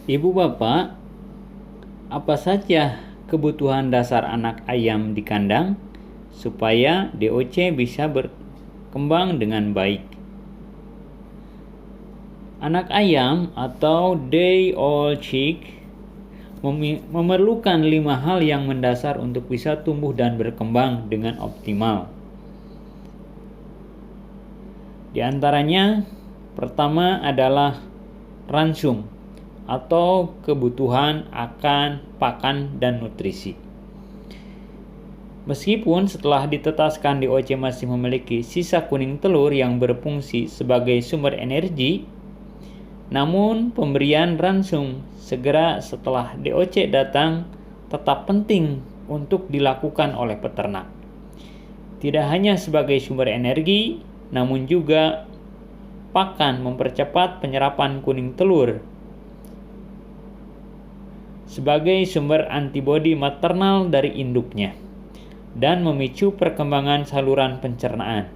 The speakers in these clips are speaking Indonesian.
Ibu bapak, apa saja kebutuhan dasar anak ayam di kandang supaya DOC bisa berkembang dengan baik? Anak ayam atau day old chick memerlukan 5 hal yang mendasar untuk bisa tumbuh dan berkembang dengan optimal. Di antaranya, pertama adalah ransum atau kebutuhan akan pakan dan nutrisi. Meskipun setelah ditetaskan DOC masih memiliki sisa kuning telur yang berfungsi sebagai sumber energi, namun pemberian ransum segera setelah DOC datang tetap penting untuk dilakukan oleh peternak. Tidak hanya sebagai sumber energi, namun juga pakan mempercepat penyerapan kuning telur sebagai sumber antibodi maternal dari induknya dan memicu perkembangan saluran pencernaan,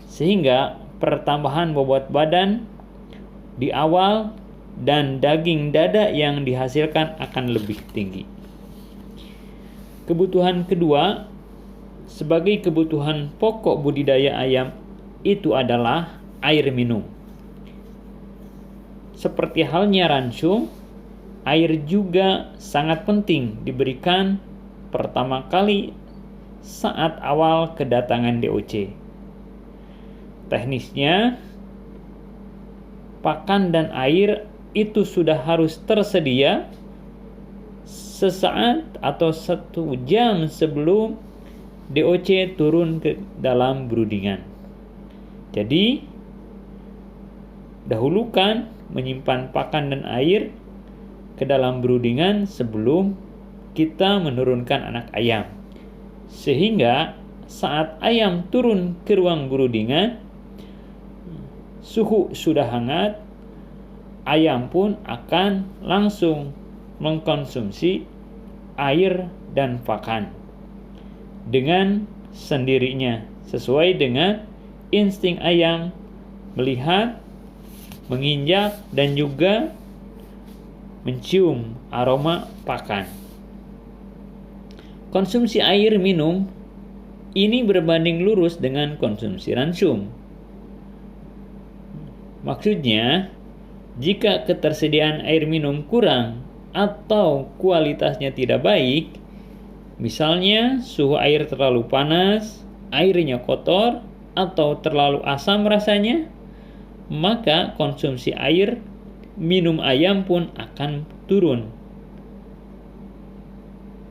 sehingga pertambahan bobot badan di awal dan daging dada yang dihasilkan akan lebih tinggi. Kebutuhan kedua sebagai kebutuhan pokok budidaya ayam itu adalah air minum. Seperti halnya ransum, air juga sangat penting diberikan pertama kali saat awal kedatangan DOC. Teknisnya, pakan dan air itu sudah harus tersedia sesaat atau 1 jam sebelum DOC turun ke dalam broodingan. Jadi, dahulukan menyimpan pakan dan air ke dalam broodingan sebelum kita menurunkan anak ayam. Sehingga saat ayam turun ke ruang broodingan, suhu sudah hangat, ayam pun akan langsung mengkonsumsi air dan pakan dengan sendirinya sesuai dengan insting ayam melihat, menginjak, dan juga mencium aroma pakan. Konsumsi air minum ini berbanding lurus dengan konsumsi ransum. Maksudnya, jika ketersediaan air minum kurang atau kualitasnya tidak baik, misalnya suhu air terlalu panas, airnya kotor, atau terlalu asam rasanya, maka konsumsi air minum ayam pun akan turun.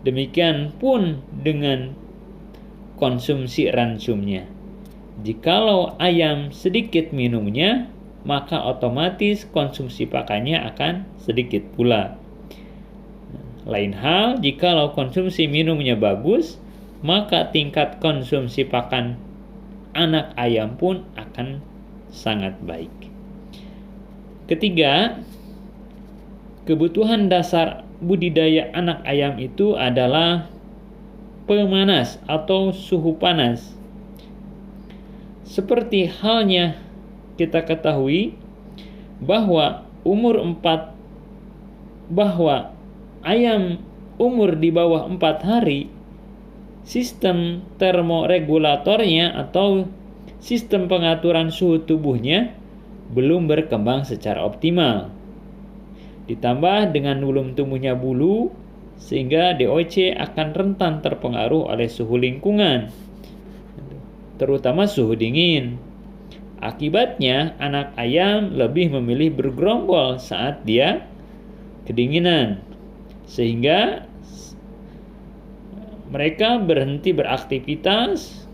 Demikian pun dengan konsumsi ransumnya. Jikalau ayam sedikit minumnya, maka otomatis konsumsi pakannya akan sedikit pula. Lain hal, jikalau konsumsi minumnya bagus, maka tingkat konsumsi pakan anak ayam pun akan sangat baik. Ketiga, kebutuhan dasar budidaya anak ayam itu adalah pemanas atau suhu panas. Seperti halnya kita ketahui bahwa ayam umur di bawah 4 hari, sistem termoregulatornya atau sistem pengaturan suhu tubuhnya belum berkembang secara optimal. Ditambah dengan belum tumbuhnya bulu, sehingga DOC akan rentan terpengaruh oleh suhu lingkungan, terutama suhu dingin. Akibatnya, anak ayam lebih memilih bergerombol saat dia kedinginan, sehingga mereka berhenti beraktivitas,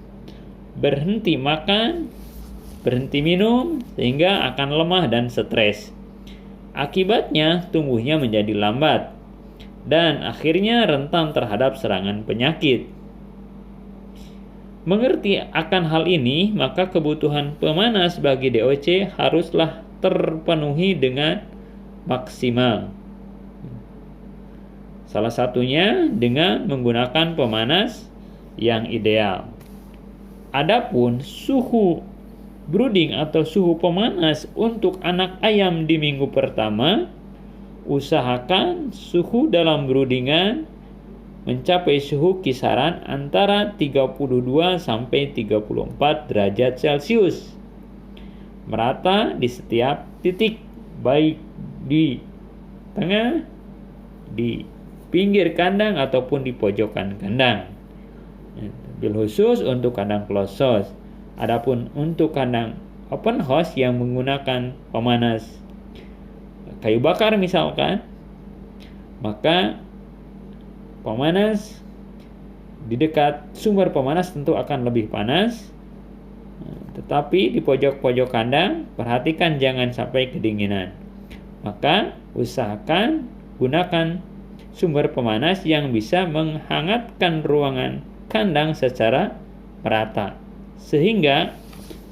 berhenti makan, berhenti minum, sehingga akan lemah dan stres. Akibatnya, tumbuhnya menjadi lambat dan akhirnya rentan terhadap serangan penyakit. Mengerti akan hal ini, maka kebutuhan pemanas bagi DOC haruslah terpenuhi dengan maksimal. Salah satunya dengan menggunakan pemanas yang ideal. Adapun suhu brooding atau suhu pemanas untuk anak ayam di minggu pertama usahakan suhu dalam broodingan mencapai suhu kisaran antara 32 sampai 34 derajat Celcius. Merata di setiap titik, baik di tengah, di pinggir kandang ataupun di pojokan kandang. Bil khusus untuk kandang closed house. Adapun untuk kandang open house yang menggunakan pemanas kayu bakar misalkan, maka pemanas di dekat sumber pemanas tentu akan lebih panas. Tetapi di pojok-pojok kandang, perhatikan jangan sampai kedinginan. Maka usahakan gunakan sumber pemanas yang bisa menghangatkan ruangan kandang secara merata, sehingga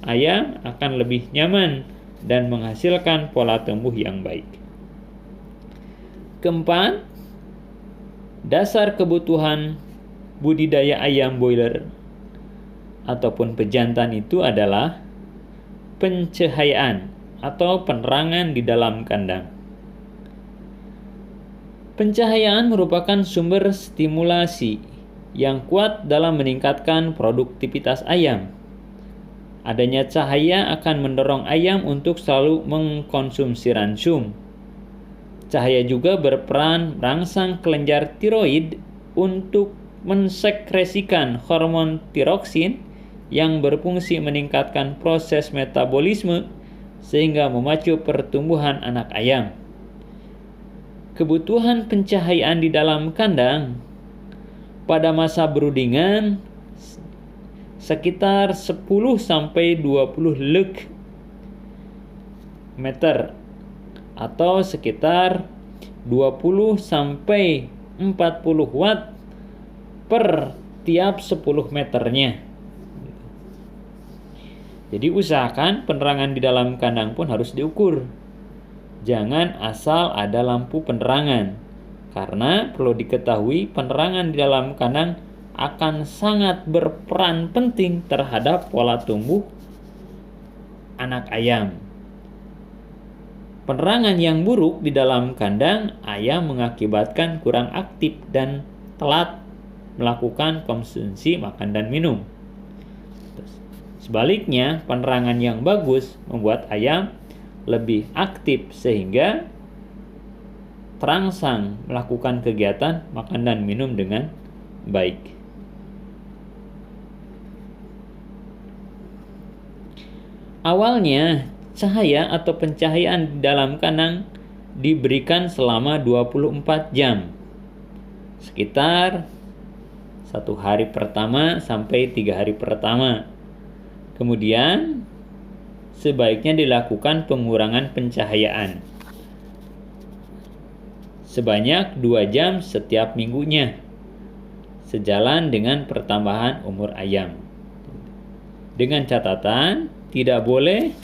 ayam akan lebih nyaman dan menghasilkan pola tumbuh yang baik. Keempat, dasar kebutuhan budidaya ayam broiler ataupun pejantan itu adalah pencahayaan atau penerangan di dalam kandang. Pencahayaan merupakan sumber stimulasi yang kuat dalam meningkatkan produktivitas ayam. Adanya cahaya akan mendorong ayam untuk selalu mengkonsumsi ransum. Cahaya juga berperan merangsang kelenjar tiroid untuk mensekresikan hormon tiroksin yang berfungsi meningkatkan proses metabolisme sehingga memacu pertumbuhan anak ayam. Kebutuhan pencahayaan di dalam kandang pada masa broodingan sekitar 10 sampai 20 lux meter atau sekitar 20 sampai 40 watt per tiap 10 meternya. Jadi usahakan penerangan di dalam kandang pun harus diukur. Jangan asal ada lampu penerangan, karena perlu diketahui penerangan di dalam kandang akan sangat berperan penting terhadap pola tumbuh anak ayam. Penerangan yang buruk di dalam kandang ayam mengakibatkan kurang aktif dan telat melakukan konsumsi makan dan minum. Sebaliknya, penerangan yang bagus membuat ayam lebih aktif sehingga terangsang melakukan kegiatan makan dan minum dengan baik. Awalnya, cahaya atau pencahayaan di dalam kandang diberikan selama 24 jam. Sekitar 1 hari pertama sampai 3 hari pertama. Kemudian sebaiknya dilakukan pengurangan pencahayaan sebanyak 2 jam setiap minggunya, sejalan dengan pertambahan umur ayam. Dengan catatan, tidak boleh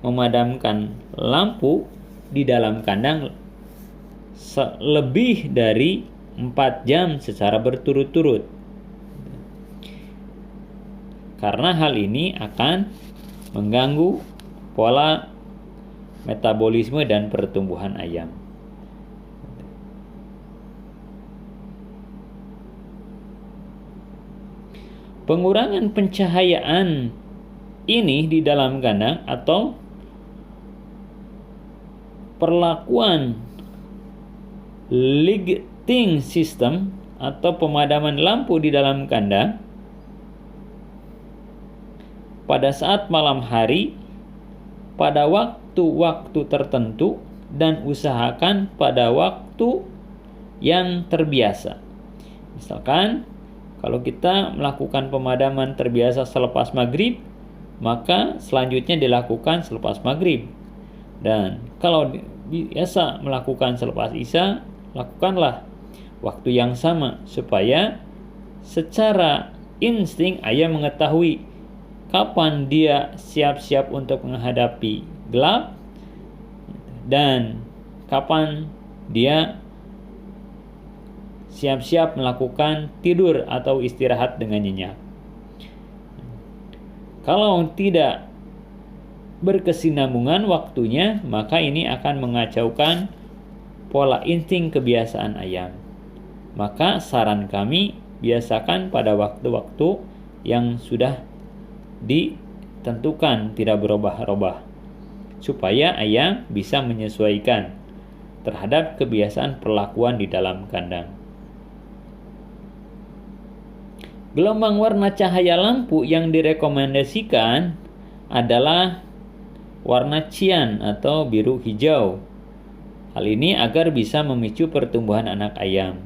memadamkan lampu di dalam kandang lebih dari 4 jam secara berturut-turut, karena hal ini akan mengganggu pola metabolisme dan pertumbuhan ayam. Pengurangan pencahayaan ini di dalam kandang atau perlakuan lighting system atau pemadaman lampu di dalam kandang pada saat malam hari pada waktu-waktu tertentu dan usahakan pada waktu yang terbiasa. Misalkan kalau kita melakukan pemadaman terbiasa selepas maghrib, maka selanjutnya dilakukan selepas maghrib. Dan kalau biasa melakukan selepas isya, lakukanlah waktu yang sama supaya secara insting ayam mengetahui kapan dia siap-siap untuk menghadapi gelap dan kapan dia siap-siap melakukan tidur atau istirahat dengan nyenyak. Kalau tidak berkesinambungan waktunya, maka ini akan mengacaukan pola insting kebiasaan ayam. Maka saran kami, biasakan pada waktu-waktu yang sudah ditentukan, tidak berubah-ubah, supaya ayam bisa menyesuaikan terhadap kebiasaan perlakuan di dalam kandang. Gelombang warna cahaya lampu yang direkomendasikan adalah warna cyan atau biru hijau. Hal ini agar bisa memicu pertumbuhan anak ayam.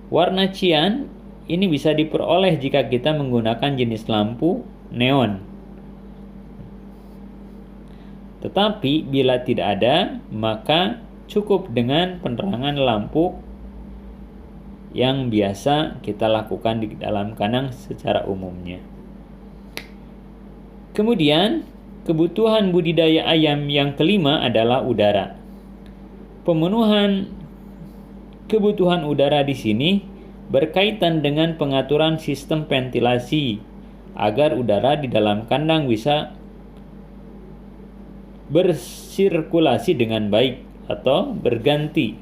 Warna cyan ini bisa diperoleh jika kita menggunakan jenis lampu neon. Tetapi bila tidak ada, maka cukup dengan penerangan lampu yang biasa kita lakukan di dalam kandang secara umumnya. Kemudian, kebutuhan budidaya ayam yang kelima adalah udara. Pemenuhan kebutuhan udara di sini berkaitan dengan pengaturan sistem ventilasi agar udara di dalam kandang bisa bersirkulasi dengan baik atau berganti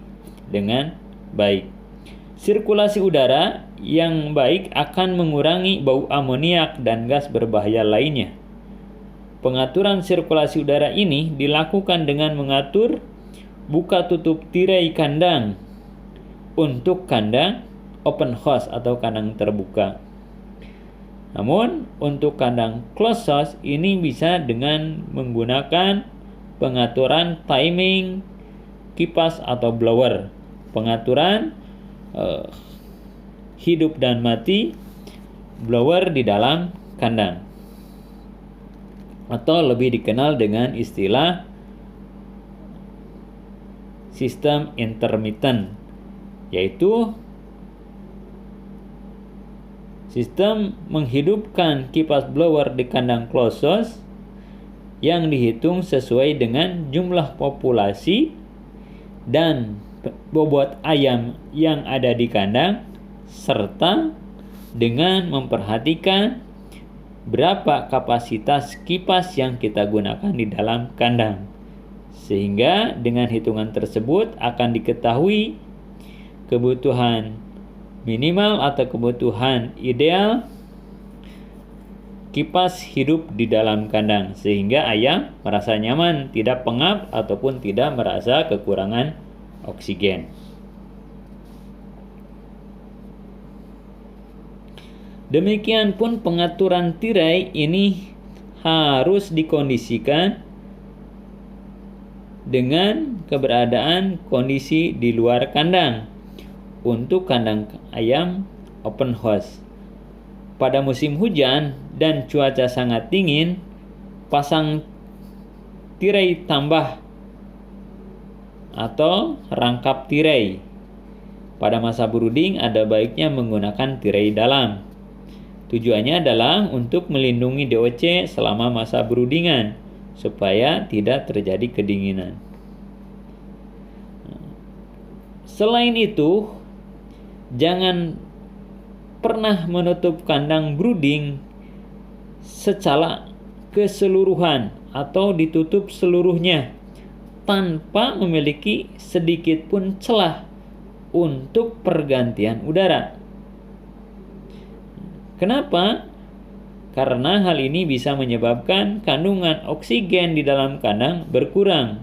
dengan baik. Sirkulasi udara yang baik akan mengurangi bau amoniak dan gas berbahaya lainnya. Pengaturan sirkulasi udara ini dilakukan dengan mengatur buka tutup tirai kandang untuk kandang open house atau kandang terbuka. Namun untuk kandang closed house ini bisa dengan menggunakan pengaturan timing kipas atau blower, pengaturan hidup dan mati blower di dalam kandang, atau lebih dikenal dengan istilah sistem intermittent, yaitu sistem menghidupkan kipas blower di kandang closed house yang dihitung sesuai dengan jumlah populasi dan bobot ayam yang ada di kandang, serta dengan memperhatikan berapa kapasitas kipas yang kita gunakan di dalam kandang. Sehingga dengan hitungan tersebut akan diketahui kebutuhan minimal atau kebutuhan ideal kipas hidup di dalam kandang, sehingga ayam merasa nyaman, tidak pengap ataupun tidak merasa kekurangan oksigen. Demikian pun pengaturan tirai ini harus dikondisikan dengan keberadaan kondisi di luar kandang untuk kandang ayam open house. Pada musim hujan dan cuaca sangat dingin, pasang tirai tambah atau rangkap tirai. Pada masa brooding ada baiknya menggunakan tirai dalam. Tujuannya adalah untuk melindungi DOC selama masa broodingan supaya tidak terjadi kedinginan. Selain itu, jangan pernah menutup kandang brooding secara keseluruhan atau ditutup seluruhnya tanpa memiliki sedikit pun celah untuk pergantian udara. Kenapa? Karena hal ini bisa menyebabkan kandungan oksigen di dalam kandang berkurang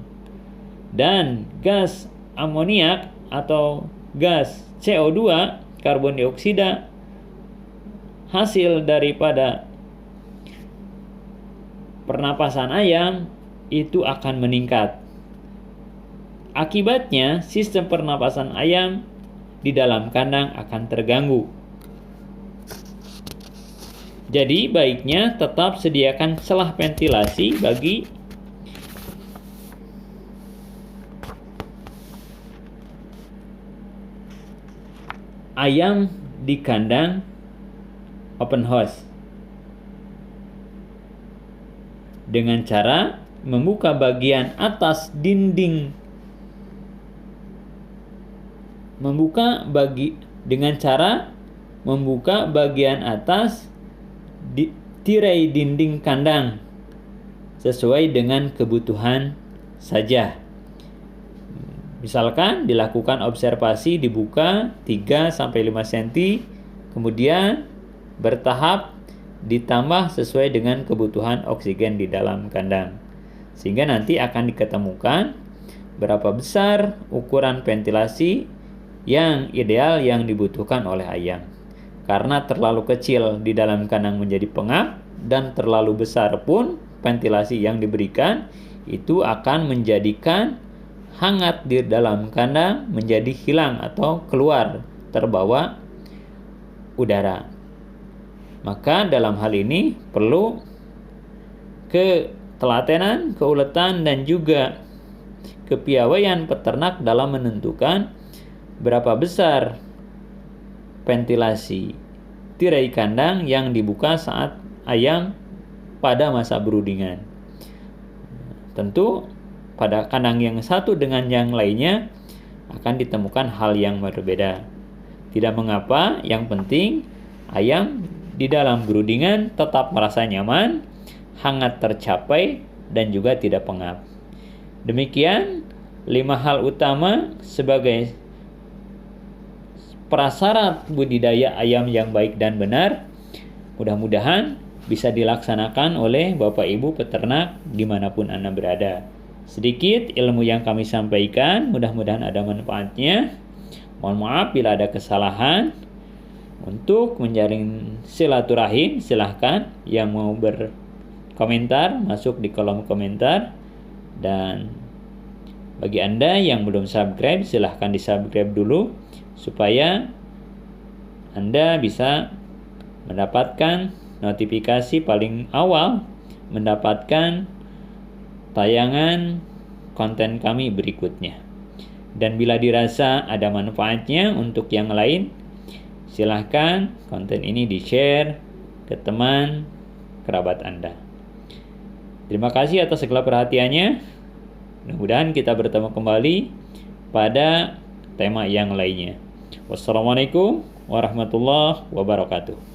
dan gas amoniak atau gas CO2, karbon dioksida, hasil daripada pernapasan ayam itu akan meningkat. Akibatnya, sistem pernapasan ayam di dalam kandang akan terganggu. Jadi, baiknya tetap sediakan celah ventilasi bagi ayam di kandang open house dengan cara membuka bagian atas dinding, dengan cara membuka bagian atas tirai dinding kandang sesuai dengan kebutuhan saja. Misalkan dilakukan observasi dibuka 3-5 cm, kemudian bertahap ditambah sesuai dengan kebutuhan oksigen di dalam kandang. Sehingga nanti akan diketemukan berapa besar ukuran ventilasi yang ideal yang dibutuhkan oleh ayam. Karena terlalu kecil di dalam kandang menjadi pengap dan terlalu besar pun ventilasi yang diberikan itu akan menjadikan hangat di dalam kandang menjadi hilang atau keluar terbawa udara. Maka dalam hal ini perlu ketelatenan, keuletan, dan juga kepiawaian peternak dalam menentukan berapa besar ventilasi tirai kandang yang dibuka saat ayam pada masa broodingan. Tentu pada kandang yang satu dengan yang lainnya akan ditemukan hal yang berbeda. Tidak mengapa, yang penting ayam di dalam broodingan tetap merasa nyaman, hangat tercapai, dan juga tidak pengap. Demikian 5 hal utama sebagai prasyarat budidaya ayam yang baik dan benar. Mudah-mudahan bisa dilaksanakan oleh Bapak Ibu peternak dimanapun Anda berada. Sedikit ilmu yang kami sampaikan, mudah-mudahan ada manfaatnya. Mohon maaf bila ada kesalahan. Untuk menjalin silaturahim, silahkan yang mau berkomentar masuk di kolom komentar. Dan bagi Anda yang belum subscribe, silahkan di-subscribe dulu supaya Anda bisa mendapatkan notifikasi paling awal mendapatkan tayangan konten kami berikutnya. Dan bila dirasa ada manfaatnya untuk yang lain, silahkan konten ini di-share ke teman kerabat Anda. Terima kasih atas segala perhatiannya. Mudah-mudahan kita bertemu kembali pada tema yang lainnya. Wassalamualaikum warahmatullahi wabarakatuh.